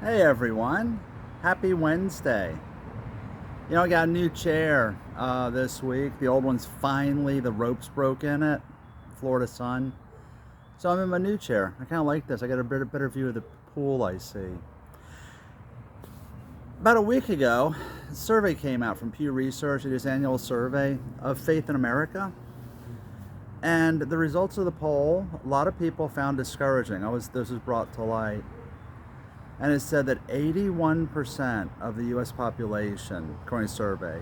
Hey everyone, happy Wednesday. I got a new chair this week. The old one's finally, the ropes broke in it, Florida sun. So I'm in my new chair. I kind of like this. I got a better view of the pool I see. About a week ago, a survey came out from Pew Research, its annual survey of faith in America. And the results of the poll, a lot of people found discouraging. This was brought to light. And it said that 81% of the US population, according to the survey,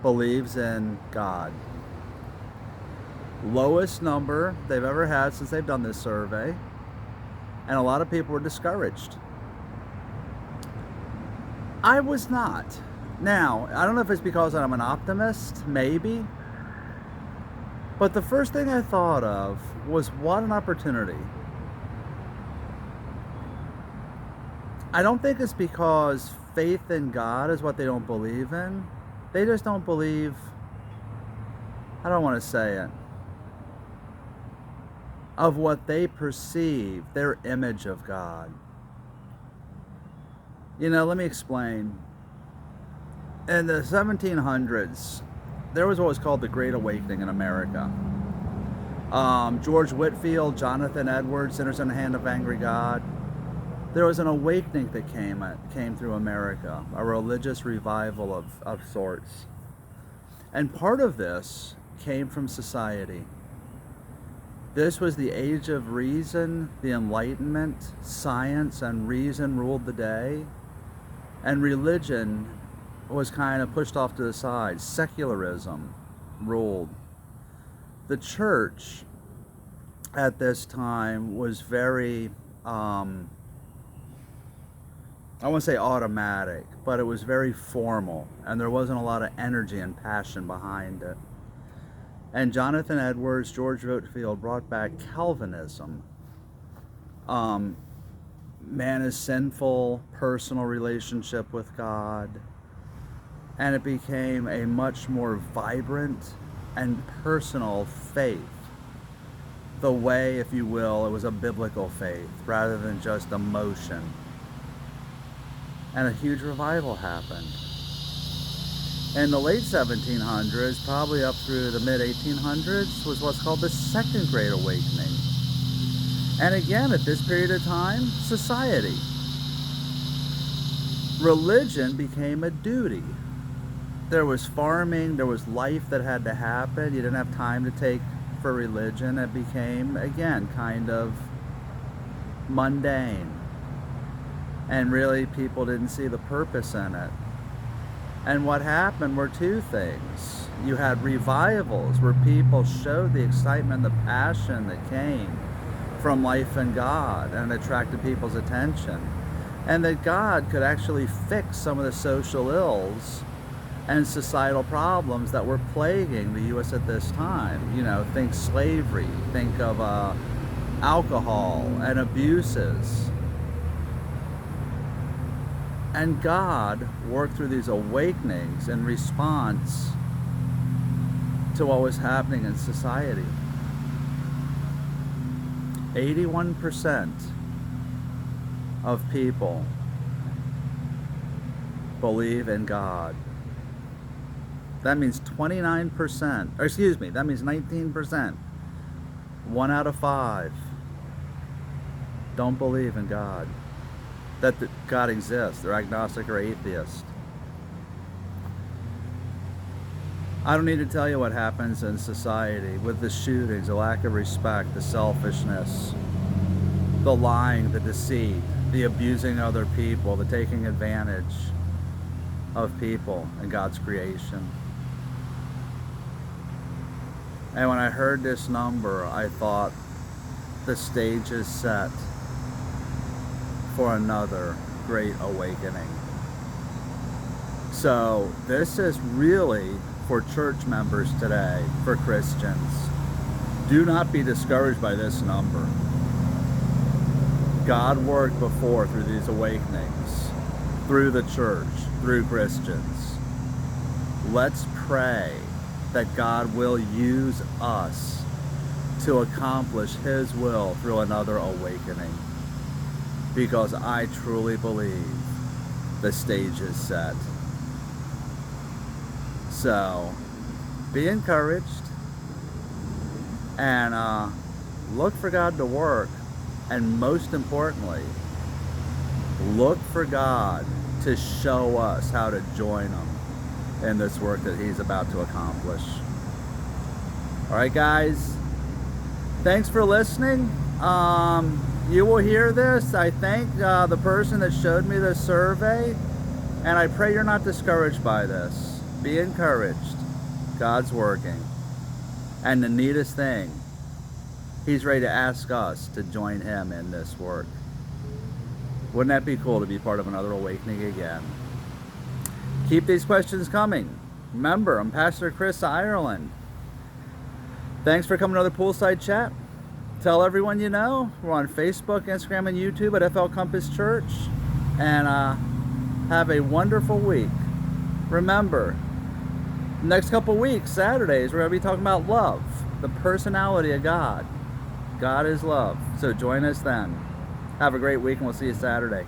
believes in God. Lowest number they've ever had since they've done this survey. And a lot of people were discouraged. I was not. Now, I don't know if it's because I'm an optimist, maybe. But the first thing I thought of was, what an opportunity. I don't think it's because faith in God is what they don't believe in. They just don't believe, I don't want to say it, of what they perceive, their image of God. Let me explain. In the 1700s, there was what was called the Great Awakening in America. George Whitefield, Jonathan Edwards, Sinners in the Hand of Angry God. There was an awakening that came through America, a religious revival of sorts. And part of this came from society. This was the age of reason, the Enlightenment. Science and reason ruled the day. And religion was kind of pushed off to the side. Secularism ruled. The church at this time was very, I wouldn't say automatic, but it was very formal, and there wasn't a lot of energy and passion behind it. And Jonathan Edwards, George Whitefield brought back Calvinism. Man is sinful, personal relationship with God. And it became a much more vibrant and personal faith. The way, if you will, it was a biblical faith rather than just emotion. And a huge revival happened. In the late 1700s, probably up through the mid 1800s, was what's called the Second Great Awakening. And again, at this period of time, society. Religion became a duty. There was farming, there was life that had to happen. You didn't have time to take for religion. It became, again, kind of mundane. And really, people didn't see the purpose in it. And what happened were two things. You had revivals where people showed the excitement, the passion that came from life in God, and attracted people's attention. And that God could actually fix some of the social ills and societal problems that were plaguing the U.S. at this time. Think slavery, think of alcohol and abuses. And God worked through these awakenings in response to what was happening in society. 81% of people believe in God. That means 29%, or excuse me, that means 19%. 1 out of 5 don't believe in God. That God exists. They're agnostic or atheist. I don't need to tell you what happens in society with the shootings, the lack of respect, the selfishness, the lying, the deceit, the abusing other people, the taking advantage of people and God's creation. And when I heard this number, I thought the stage is set for another great awakening. So this is really for church members today, for Christians. Do not be discouraged by this number. God worked before through these awakenings, through the church, through Christians. Let's pray that God will use us to accomplish His will through another awakening. because I truly believe the stage is set. So, be encouraged and look for God to work, and most importantly, look for God to show us how to join Him in this work that He's about to accomplish. All right, guys, thanks for listening. You will hear this. I thank the person that showed me this survey, and I pray you're not discouraged by this. Be encouraged. God's working. And the neatest thing, He's ready to ask us to join Him in this work. Wouldn't that be cool to be part of another awakening again? Keep these questions coming. Remember, I'm Pastor Chris Ireland. Thanks for coming to another Poolside Chat. Tell everyone you know. We're on Facebook, Instagram, and YouTube at FL Compass Church. And have a wonderful week. Remember, next couple weeks, Saturdays, we're going to be talking about love, the personality of God. God is love. So join us then. Have a great week, and we'll see you Saturday.